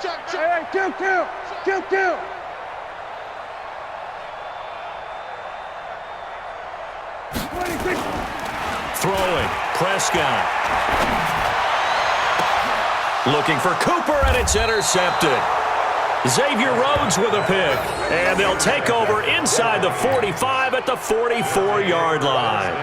Hey, kill. Throwing, Prescott. Looking for Cooper, and it's intercepted. Xavier Rhodes with a pick, and they'll take over inside the 45 at the 44-yard line.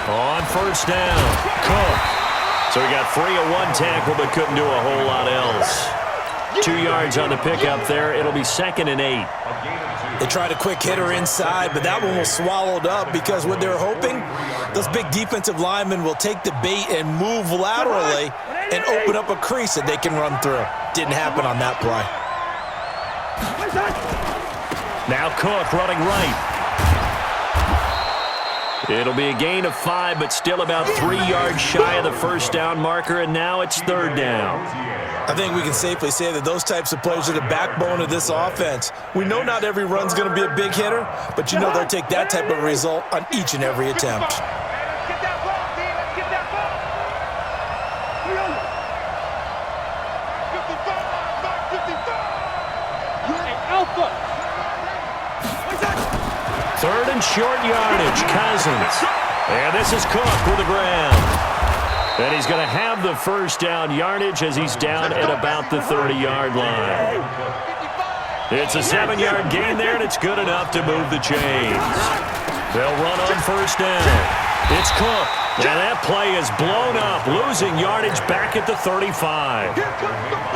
On first down, Cook. So he got free of one tackle but couldn't do a whole lot else. 2 yards on the pickup there. It'll be 2nd and 8. They tried a quick hitter inside, but that one was swallowed up because what they're hoping, those big defensive linemen will take the bait and move laterally and open up a crease that they can run through. Didn't happen on that play. Now Cook running right. It'll be a gain of 5, but still about 3 yards shy of the first down marker, and now it's 3rd down. I think we can safely say that those types of plays are the backbone of this offense. We know not every run's going to be a big hitter, but you know they'll take that type of result on each and every attempt. Third and short yardage, Cousins. And this is Cook with the ground. And he's going to have the first down yardage as he's down at about the 30-yard line. It's a 7-yard gain there, and it's good enough to move the chains. They'll run on first down. It's Cook. And that play is blown up, losing yardage back at the 35.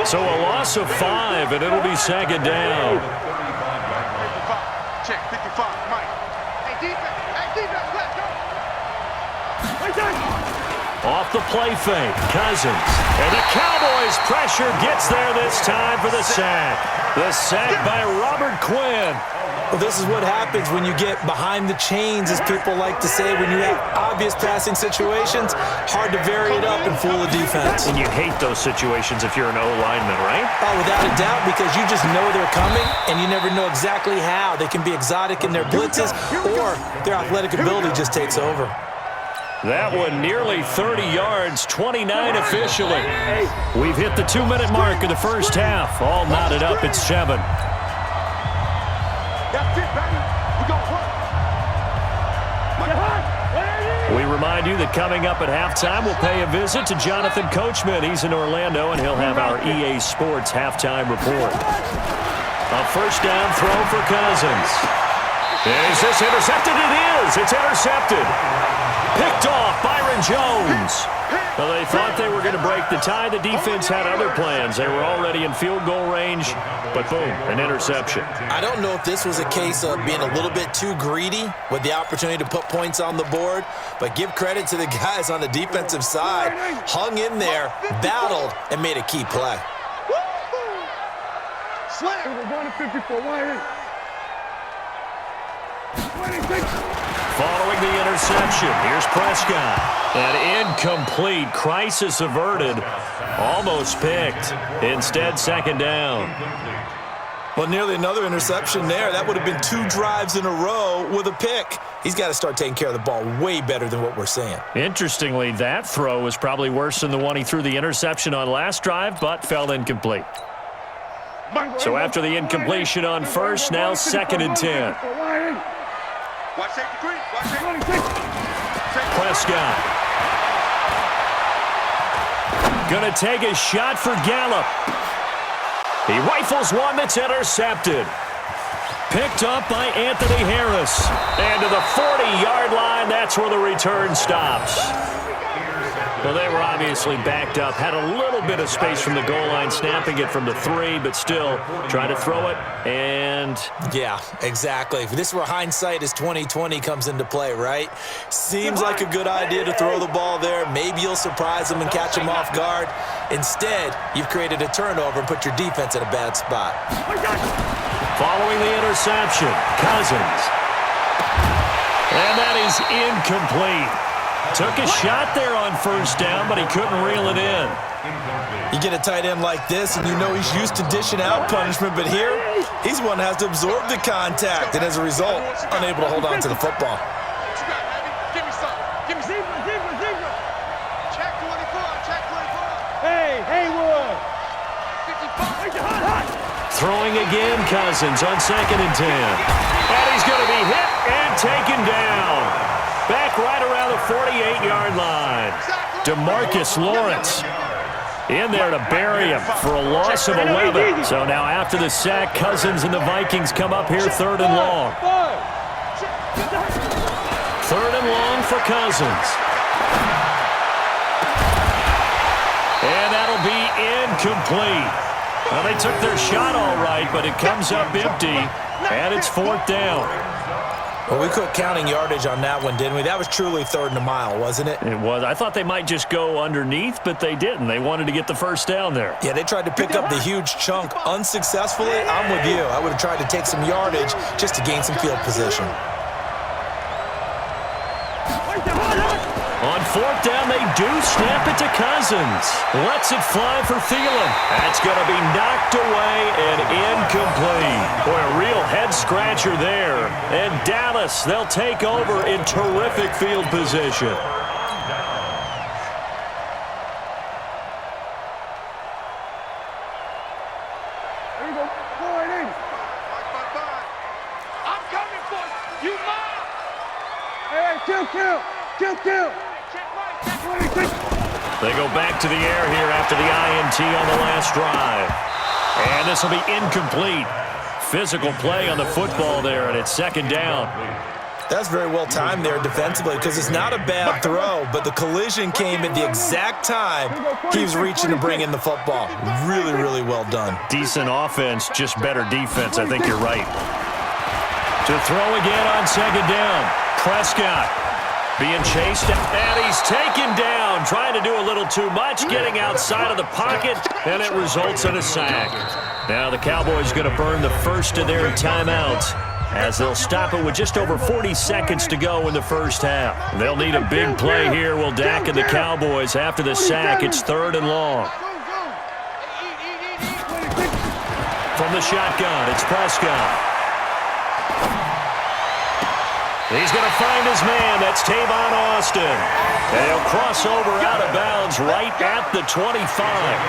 So a loss of 5, and it'll be 2nd down. Check 55, Mike. Hey, defense, let's go. Off the play fake, Cousins. And the Cowboys' pressure gets there this time for the sack. The sack by Robert Quinn. Well, this is what happens when you get behind the chains, as people like to say. When you have obvious passing situations, hard to vary it up and fool the defense. And you hate those situations if you're an O-lineman, right? Oh, without a doubt, because you just know they're coming, and you never know exactly how. They can be exotic in their blitzes, or their athletic ability just takes over. That one nearly 30 yards, 29 officially. We've hit the 2-minute mark of the first half. All knotted up at 7. We remind you that coming up at halftime, we'll pay a visit to Jonathan Coachman. He's in Orlando, and he'll have our EA Sports halftime report. A first down throw for Cousins. Is this intercepted? It is. It's intercepted. Picked off Byron Jones. Well, they thought they were going to break the tie. The defense had other plans. They were already in field goal range, but boom, an interception. I don't know if this was a case of being a little bit too greedy with the opportunity to put points on the board, but give credit to the guys on the defensive side. Hung in there, battled, and made a key play. Following the interception, here's Prescott. An incomplete, crisis averted, almost picked. Instead, 2nd down. Well, nearly another interception there. That would have been 2 drives in a row with a pick. He's got to start taking care of the ball way better than what we're seeing. Interestingly, that throw was probably worse than the one he threw the interception on last drive, but fell incomplete. So after the incompletion on first, now 2nd and 10. Prescott. Gonna take a shot for Gallup. He rifles one that's intercepted. Picked up by Anthony Harris. And to the 40-yard line, that's where the return stops. Well, they were obviously backed up. Had a little bit of space from the goal line, snapping it from the 3, but still trying to throw it, and... Yeah, exactly. This is where hindsight is 20/20 comes into play, right? Seems like a good idea to throw the ball there. Maybe you'll surprise them and catch them off guard. Instead, you've created a turnover and put your defense in a bad spot. Following the interception, Cousins. And that is incomplete. Took a shot there on first down, but he couldn't reel it in. You get a tight end like this, and you know he's used to dishing out punishment, but here, he's one that has to absorb the contact, and as a result, unable to hold on to the football. Give me some. Give me zebra. Check 24. Check 24. Hey, Haywood. 55. Throwing again, Cousins on 2nd and 10. And he's going to be hit and taken down. Back right around the 48-yard line. DeMarcus Lawrence in there to bury him for a loss of 11. So now after the sack, Cousins and the Vikings come up here 3rd and long. 3rd and long for Cousins. And that'll be incomplete. Well, they took their shot all right, but it comes up empty, and it's 4th down. Well, we quit counting yardage on that one, didn't we? That was truly 3rd and a mile, wasn't it? It was. I thought they might just go underneath, but they didn't. They wanted to get the first down there. Yeah, they tried to pick up the huge chunk unsuccessfully. I'm with you. I would have tried to take some yardage just to gain some field position. On 4th down, they do snap it to Cousins. Lets it fly for Thielen. That's going to be knocked away and incomplete. Boy, a real head-scratcher there. And Dallas, they'll take over in terrific field position. There you go. 480. I'm coming for you. You mine. Hey, kill. They go back to the air here after the INT on the last drive. And this will be incomplete. Physical play on the football there, and it's 2nd down. That's very well timed there defensively because it's not a bad throw, but the collision came at the exact time he was reaching to bring in the football. Really, really well done. Decent offense, just better defense. I think you're right. To throw again on 2nd down. Prescott being chased, and he's taken down, trying to do a little too much, getting outside of the pocket, and it results in a sack. Now the Cowboys going to burn the first of their timeouts as they'll stop it with just over 40 seconds to go in the first half. They'll need a big play here, will Dak and the Cowboys after the sack. It's 3rd and long. From the shotgun, it's Prescott. He's going to find his man. That's Tavon Austin. And he'll cross over out of bounds right at the 25.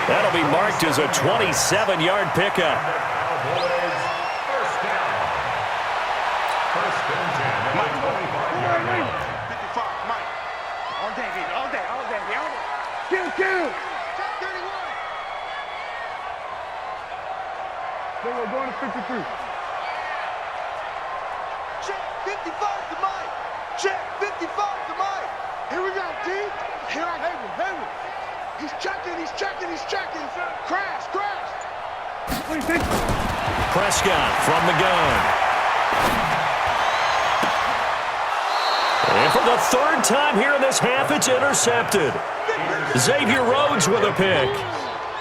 That'll be marked as a 27-yard pickup. First and 10. 55, Mike. All day, baby. All day. Kill. Check 31. They were going to 53. Check 55 to Mike. Check 55 to Mike. Here we go, D. Here I Hayward. He's checking. Crash. Prescott from the gun. And for the 3rd time here in this half, it's intercepted. Xavier Rhodes with a pick.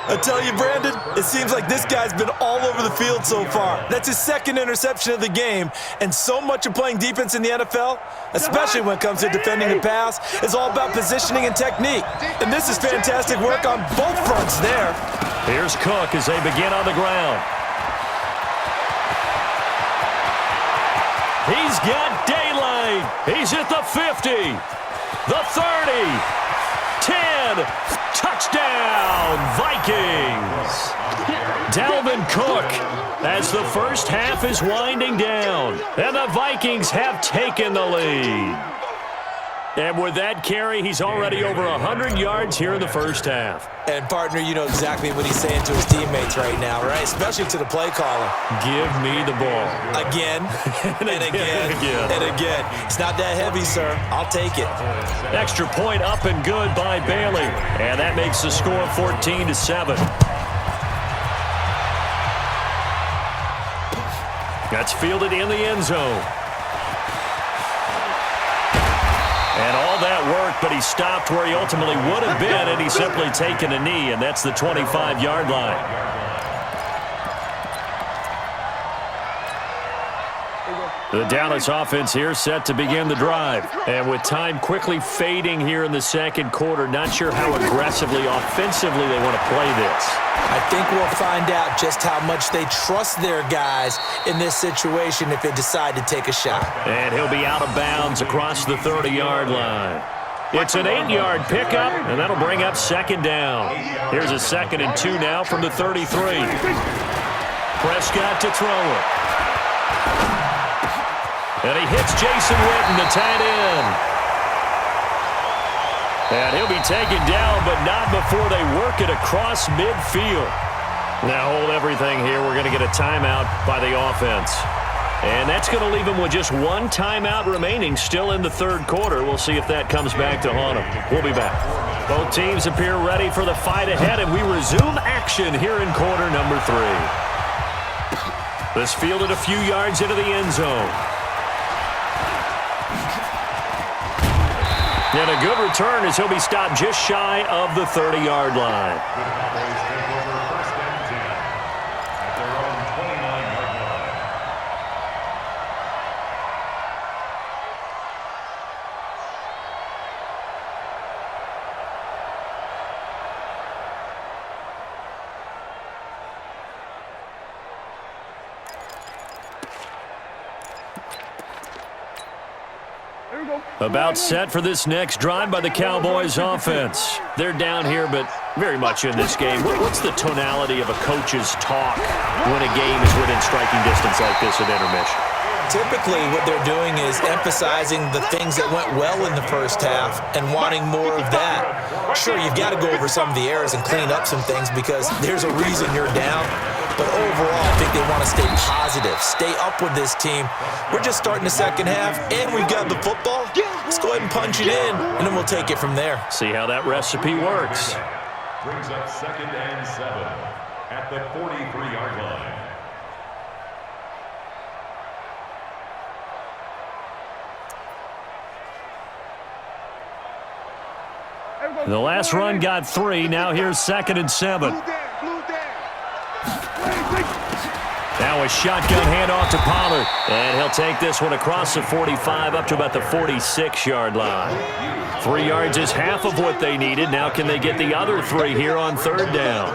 I tell you, Brandon, it seems like this guy's been all over the field so far. That's his 2nd interception of the game, and so much of playing defense in the NFL, especially when it comes to defending the pass, is all about positioning and technique. And this is fantastic work on both fronts there. Here's Cook as they begin on the ground. He's got daylight. He's at the 50, the 30, 10, touchdown, Vikings. Dalvin Cook as the first half is winding down, and the Vikings have taken the lead. And with that carry, he's already over 100 yards here in the first half. And, partner, you know exactly what he's saying to his teammates right now, right? Especially to the play caller. Give me the ball. Again, and again. It's not that heavy, sir. I'll take it. Extra point up and good by Bailey. And that makes the score 14-7. That's fielded in the end zone. And all that work, but he stopped where he ultimately would have been, and he's simply taken a knee, and that's the 25-yard line. The Dallas offense here set to begin the drive. And with time quickly fading here in the second quarter, not sure how aggressively, offensively they want to play this. I think we'll find out just how much they trust their guys in this situation if they decide to take a shot. And he'll be out of bounds across the 30-yard line. It's an 8-yard pickup, and that'll bring up second down. Here's a 2nd and 2 now from the 33. Prescott to throw it. And he hits Jason Witten, the tight end. And he'll be taken down, but not before they work it across midfield. Now hold everything here. We're going to get a timeout by the offense. And that's going to leave him with just one timeout remaining still in the third quarter. We'll see if that comes back to haunt him. We'll be back. Both teams appear ready for the fight ahead, and we resume action here in quarter number 3. This fielded a few yards into the end zone. And a good return as he'll be stopped just shy of the 30-yard line. About set for this next drive by the Cowboys offense. They're down here, but very much in this game. What's the tonality of a coach's talk when a game is within striking distance like this at intermission? Typically, what they're doing is emphasizing the things that went well in the first half and wanting more of that. Sure, you've got to go over some of the errors and clean up some things because there's a reason you're down. But overall, I think they want to stay positive, stay up with this team. We're just starting the second half, and we've got the football. Let's go ahead and punch it in, and then we'll take it from there. See how that recipe works. Brings up 2nd and 7 at the 43-yard line. The last run got 3. Now here's 2nd and 7. Now a shotgun handoff to Pollard. And he'll take this one across the 45 up to about the 46-yard line. 3 yards is half of what they needed. Now can they get the other 3 here on third down?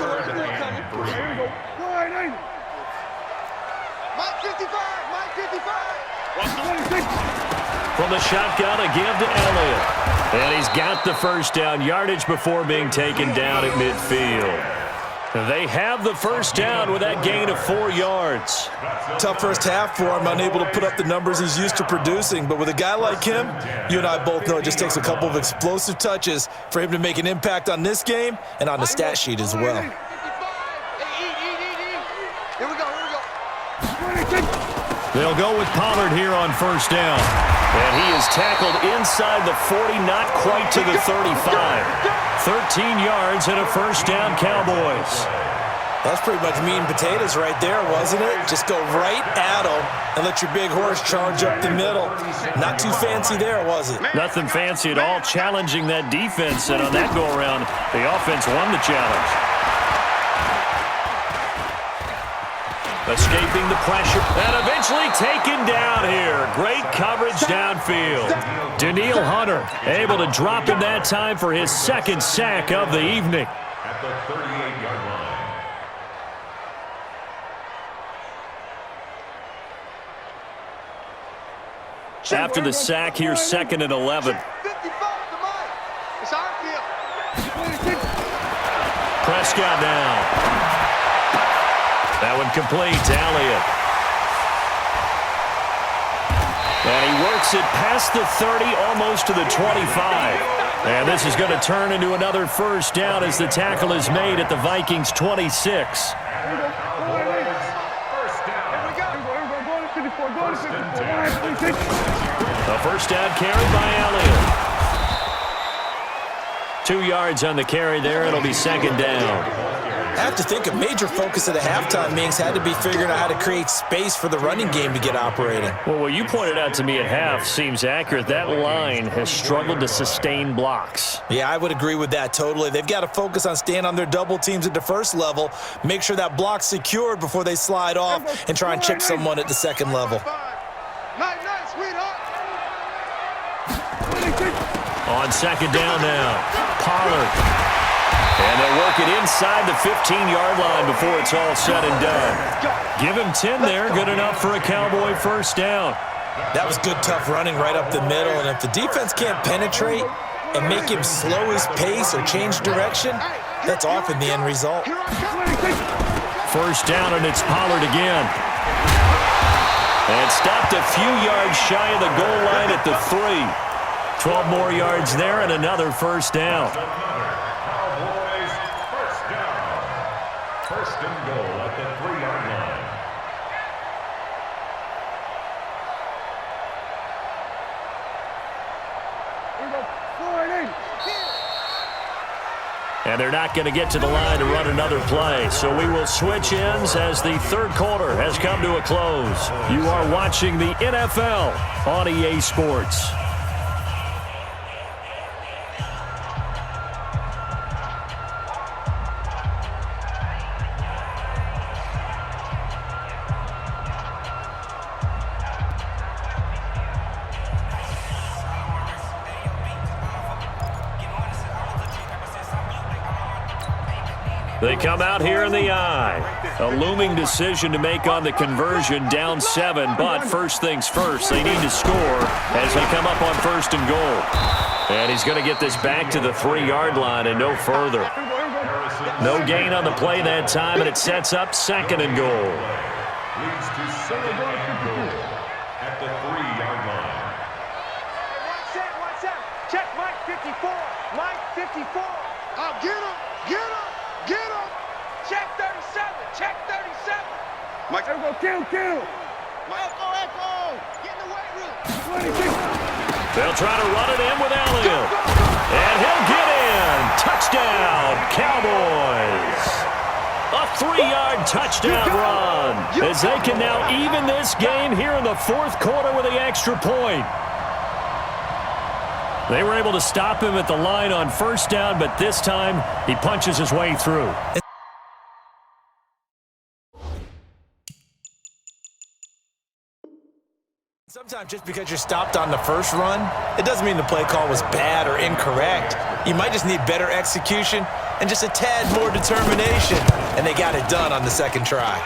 From the shotgun, a give to Elliott. And he's got the first down yardage before being taken down at midfield. They have the first down with that gain of 4 yards. Tough first half for him, unable to put up the numbers he's used to producing. But with a guy like him, you and I both know it just takes a couple of explosive touches for him to make an impact on this game and on the stat sheet as well. They'll go with Pollard here on first down. And he is tackled inside the 40, not quite to the 35. 13 yards and a first down, Cowboys. That's pretty much meat and potatoes right there, wasn't it? Just go right at him and let your big horse charge up the middle. Not too fancy there, was it? Nothing fancy at all, challenging that defense. And on that go-around, the offense won the challenge. Escaping the pressure and eventually taken down here. Great coverage downfield. Danielle Hunter able to drop in that time for his 2nd sack of the evening. At the 38-yard line. After the sack, here's 2nd and 11. Prescott now. That one complete to Elliott. And he works it past the 30, almost to the 25. And this is going to turn into another first down as the tackle is made at the Vikings' 26. A first down carry by Elliott. 2 yards on the carry there. It'll be 2nd down. I have to think a major focus of the halftime meetings had to be figuring out how to create space for the running game to get operating. Well, what you pointed out to me at half seems accurate. That line has struggled to sustain blocks. Yeah, I would agree with that totally. They've got to focus on staying on their double teams at the first level, make sure that block's secured before they slide off and try and chip someone at the second level. On second down now, Pollard. And they'll work it inside the 15-yard line before it's all said and done. Give him 10 there, good enough for a Cowboy first down. That was good, tough running right up the middle, and if the defense can't penetrate and make him slow his pace or change direction, that's often the end result. First down, and it's Pollard again. And stopped a few yards shy of the goal line at the 3. 12 more yards there and another first down. Cowboys first down. First and goal at the 3-yard line. Here we go. 4 and 8. And they're not going to get to the line to run another play. So we will switch ends as the third quarter has come to a close. You are watching the NFL on EA Sports. They come out here in the eye. A looming decision to make on the conversion, down 7. But first things first, they need to score as they come up on first and goal. And he's going to get this back to the 3-yard line and no further. No gain on the play that time, and it sets up second and goal. Leads to second and goal at the 3-yard line. Watch out. Check Mike 54. Mike 54. Get him. Get him. Get him. Check 37. Check 37. Mike, here we go. Kill. Echo. Get in the weight room. 26. They'll try to run it in with Elliott. And he'll get in. Touchdown, Cowboys. A 3-yard touchdown run as they can now even this game here in the fourth quarter with the extra point. They were able to stop him at the line on first down, but this time he punches his way through. Sometimes just because you're stopped on the first run, it doesn't mean the play call was bad or incorrect. You might just need better execution and just a tad more determination, and they got it done on the second try.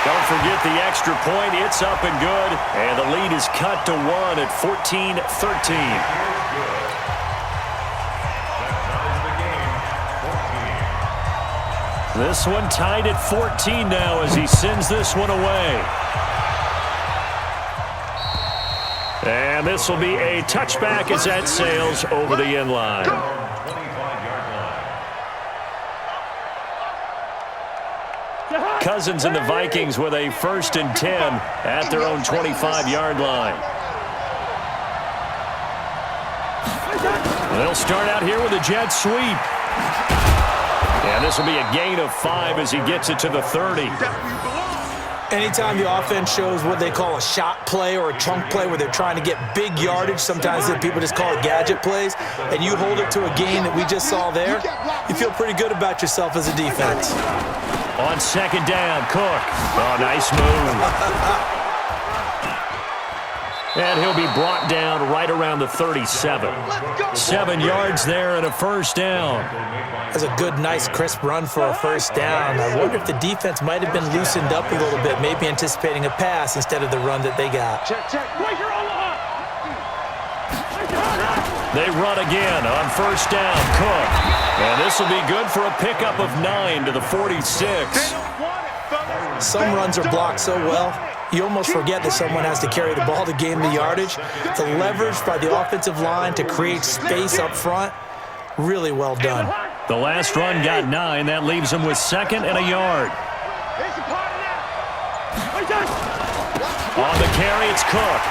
Don't forget the extra point. It's up and good, and the lead is cut to 1 at 14-13. This one tied at 14 now as he sends this one away. And this will be a touchback as that sails over the end line. Cousins and the Vikings with a 1st and 10 at their own 25-yard line. They'll start out here with a jet sweep. And this will be a gain of 5 as he gets it to the 30. Anytime the offense shows what they call a shot play or a chunk play where they're trying to get big yardage, sometimes people just call it gadget plays, and you hold it to a gain that we just saw there, you feel pretty good about yourself as a defense. On second down, Cook. Oh, nice move. And he'll be brought down right around the 37. 7 yards there and a first down. That's a good, nice, crisp run for a first down. I wonder if the defense might have been loosened up a little bit, maybe anticipating a pass instead of the run that they got. Check. They run again on first down, Cook. And this will be good for a pickup of 9 to the 46. Some runs are blocked so well, you almost forget that someone has to carry the ball to gain the yardage. The leverage by the offensive line to create space up front, really well done. The last run got 9. That leaves him with 2nd and a yard. On the carry, it's Cook.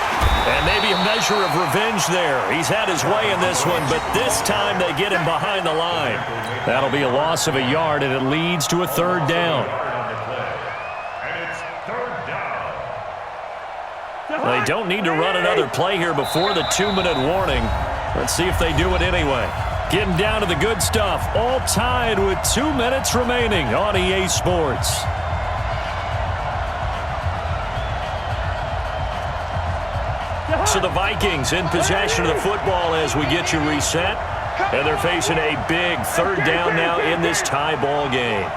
And maybe a measure of revenge there. He's had his way in this one, but this time they get him behind the line. That'll be a loss of a yard, and it leads to a 3rd down. They don't need to run another play here before the 2-minute warning. Let's see if they do it anyway. Getting down to the good stuff. All tied with 2 minutes remaining on EA Sports. So the Vikings in possession of the football as we get you reset. And they're facing a big third down now in this tie ball game.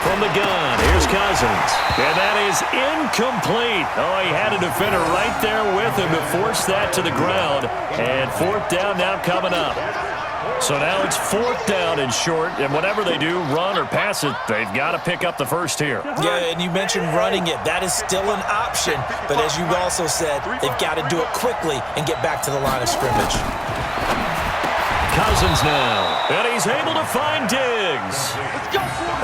From the gun, here's Cousins. And that is incomplete. Oh, he had a defender right there with him to force that to the ground. And fourth down now coming up. So now it's fourth down and short, and whatever they do, run or pass it, they've got to pick up the first here. Yeah, and you mentioned running it. That is still an option, but as you also said, they've got to do it quickly and get back to the line of scrimmage. Cousins now, and he's able to find Diggs.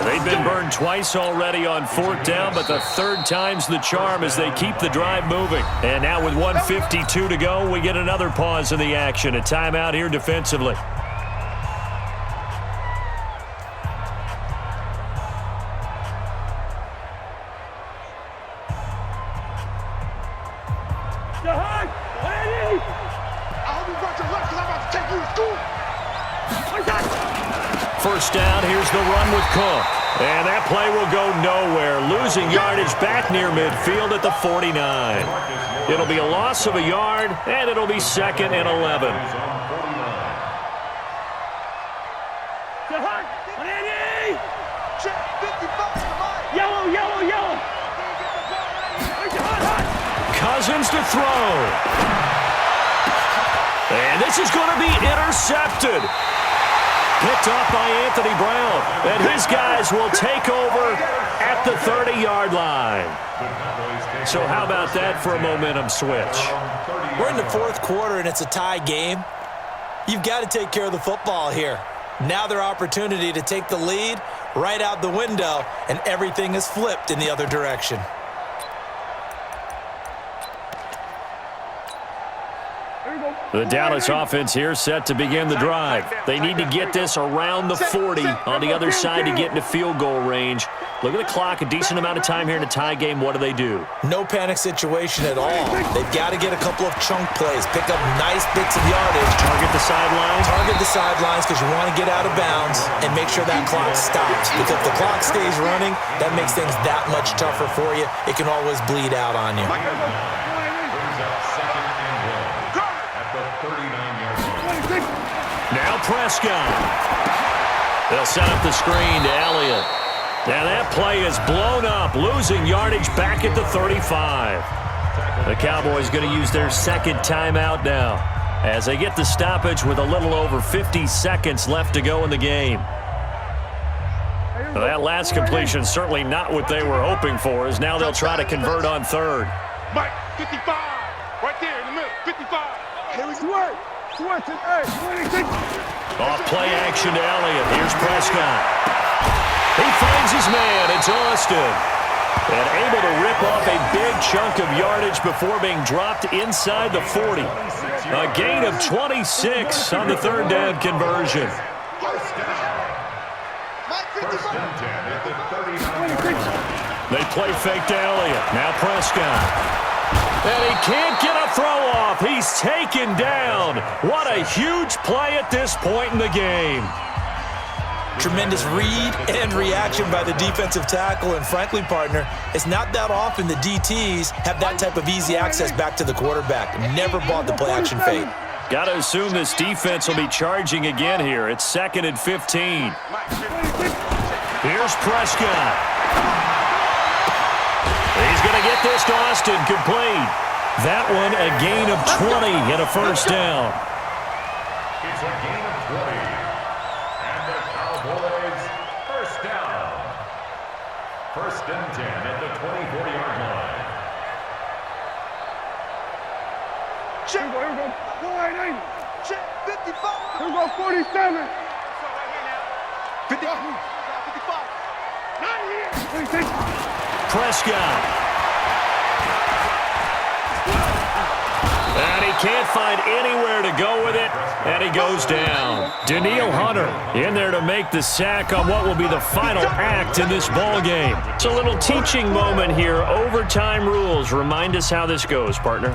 They've been burned twice already on fourth down, but the third time's the charm as they keep the drive moving. And now with 1:52 to go, we get another pause in the action. A timeout here defensively. First down, here's the run with Cook. And that play will go nowhere, losing yardage back near midfield at the 49. It'll be a loss of a yard, and it'll be 2nd and 11. Yellow, yellow, yellow. Cousins to throw. And this is going to be intercepted. Picked off by Anthony Brown. And his guys will take over at the 30-yard line. So how about that for a momentum switch? We're in the fourth quarter, and it's a tie game. You've got to take care of the football here. Now their opportunity to take the lead right out the window, and everything is flipped in the other direction. The Dallas offense here set to begin the drive. They need to get this around the 40 on the other side to get into field goal range. Look at the clock, a decent amount of time here in a tie game. What do? No panic situation at all. They've got to get a couple of chunk plays, pick up nice bits of yardage. Target the sidelines? Target the sidelines because you want to get out of bounds and make sure that clock stops. Because if the clock stays running, that makes things that much tougher for you. It can always bleed out on you. Now Prescott. They'll set up the screen to Elliott. Now that play is blown up, losing yardage back at the 35. The Cowboys going to use their second timeout now as they get the stoppage with a little over 50 seconds left to go in the game. Well, that last completion certainly not what they were hoping for, as now they'll try to convert on third. Mike, 55. Right there in the middle, 55. Here we go. Off play action to Elliott. Here's Prescott. He finds his man. It's Austin. And able to rip off a big chunk of yardage before being dropped inside the 40. A gain of 26 on the third down conversion. They play fake to Elliott. Now Prescott. And he can't get a throw off. He's taken down. What a huge play at this point in the game. Tremendous read and reaction by the defensive tackle. And frankly, partner, it's not that often the DTs have that type of easy access back to the quarterback. Never bought the play action fade. Got to assume this defense will be charging again here. It's 2nd and 15. Here's Prescott. He's going to get this to Austin complete. That one a gain of 20 and a first down. It's a gain of 20. And the Cowboys first down. 1st and 10 at the 24-yard line. Check. Here we go. 480. Check, 55. Here we go. 47. 55. Not here. 26. Prescott. And he can't find anywhere to go with it, and he goes down. Danielle Hunter in there to make the sack on what will be the final act in this ball game. It's a little teaching moment here. Overtime rules. Remind us how this goes, partner.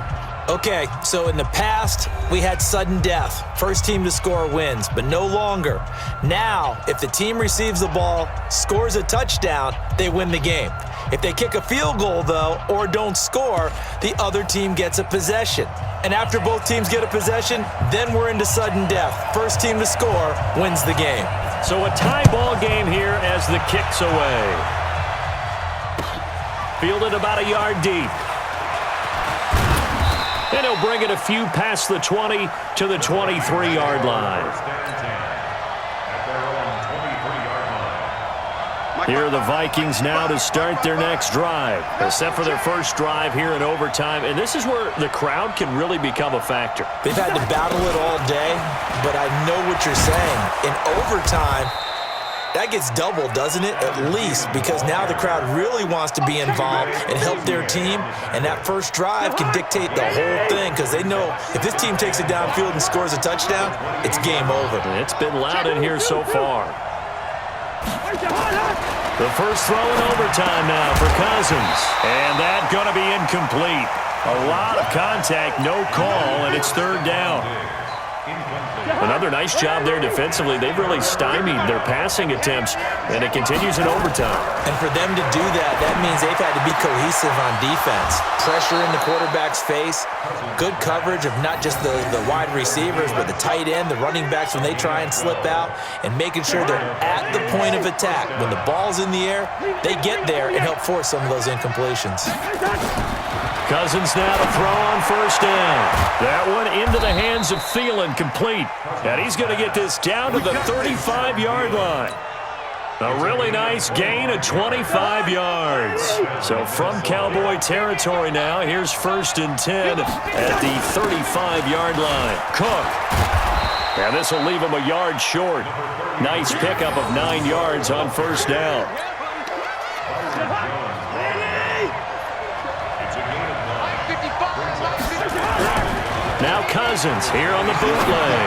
Okay, so in the past, we had sudden death. First team to score wins, but no longer. Now, if the team receives the ball, scores a touchdown, they win the game. If they kick a field goal, though, or don't score, the other team gets a possession. And after both teams get a possession, then we're into sudden death. First team to score wins the game. So a tie ball game here as the kick's away. Fielded about a yard deep. And he'll bring it a few past the 20 to the 23-yard line. Here are the Vikings now to start their next drive. They're set for their first drive here in overtime, and this is where the crowd can really become a factor. They've had to battle it all day, but I know what you're saying. In overtime, that gets doubled, doesn't it? At least, because now the crowd really wants to be involved and help their team, and that first drive can dictate the whole thing because they know if this team takes it downfield and scores a touchdown, it's game over. It's been loud in here so far. The first throw in overtime now for Cousins. And that's going to be incomplete. A lot of contact, no call, and it's third down. Another nice job there defensively. They've really stymied their passing attempts, and it continues in overtime. And for them to do that, that means they've had to be cohesive on defense. Pressure in the quarterback's face, good coverage of not just the wide receivers, but the tight end, the running backs when they try and slip out, and making sure they're at the point of attack. When the ball's in the air, they get there and help force some of those incompletions. Cousins now to throw on first down. That one into the hands of Thielen, complete. And he's going to get this down to the 35-yard line. A really nice gain of 25 yards. So from Cowboy territory now, here's 1st and 10 at the 35-yard line. Cook. And this will leave him a yard short. Nice pickup of 9 yards on first down. Now Cousins here on the bootleg.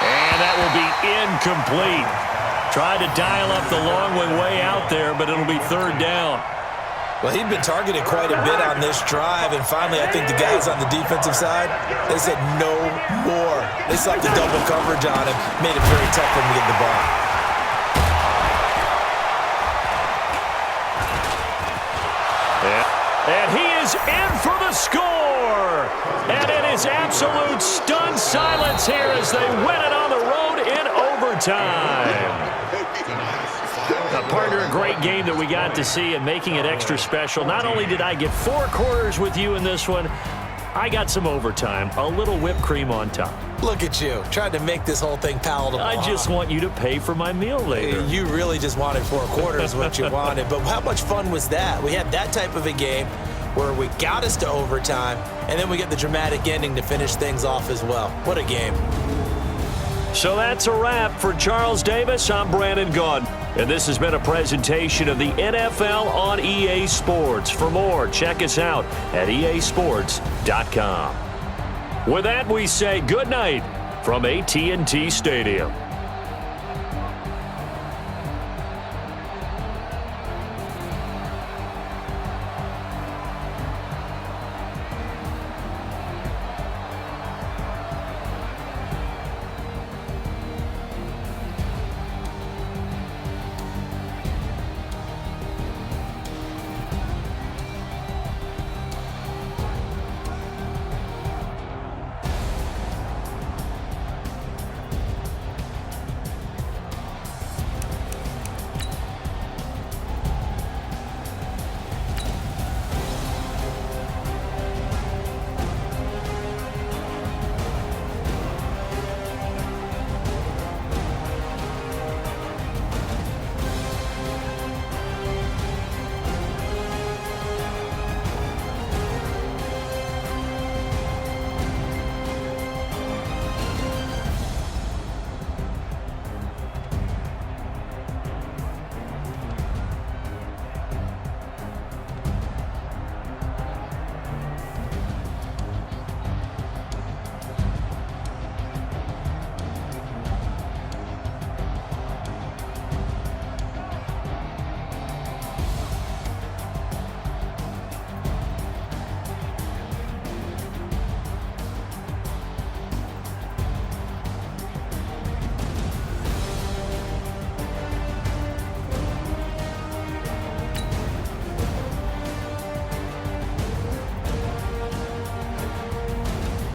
And that will be incomplete. Tried to dial up the long one way out there, but it'll be third down. Well, he'd been targeted quite a bit on this drive, and finally I think the guys on the defensive side, they said no more. They slapped the double coverage on him, made it very tough for him to get the ball. And he is in for the score. And it is absolute stunned silence here as they win it on the road in overtime. Partner, a great game that we got to see and making it extra special. Not only did I get 4 quarters with you in this one, I got some overtime, a little whipped cream on top. Look at you, trying to make this whole thing palatable. I just want you to pay for my meal later. You really just wanted 4 quarters what you wanted, but how much fun was that? We had that type of a game where we got us to overtime, and then we get the dramatic ending to finish things off as well. What a game. So that's a wrap. For Charles Davis, I'm Brandon Gaudin. And this has been a presentation of the NFL on EA Sports. For more, check us out at easports.com. With that, we say good night from AT&T Stadium.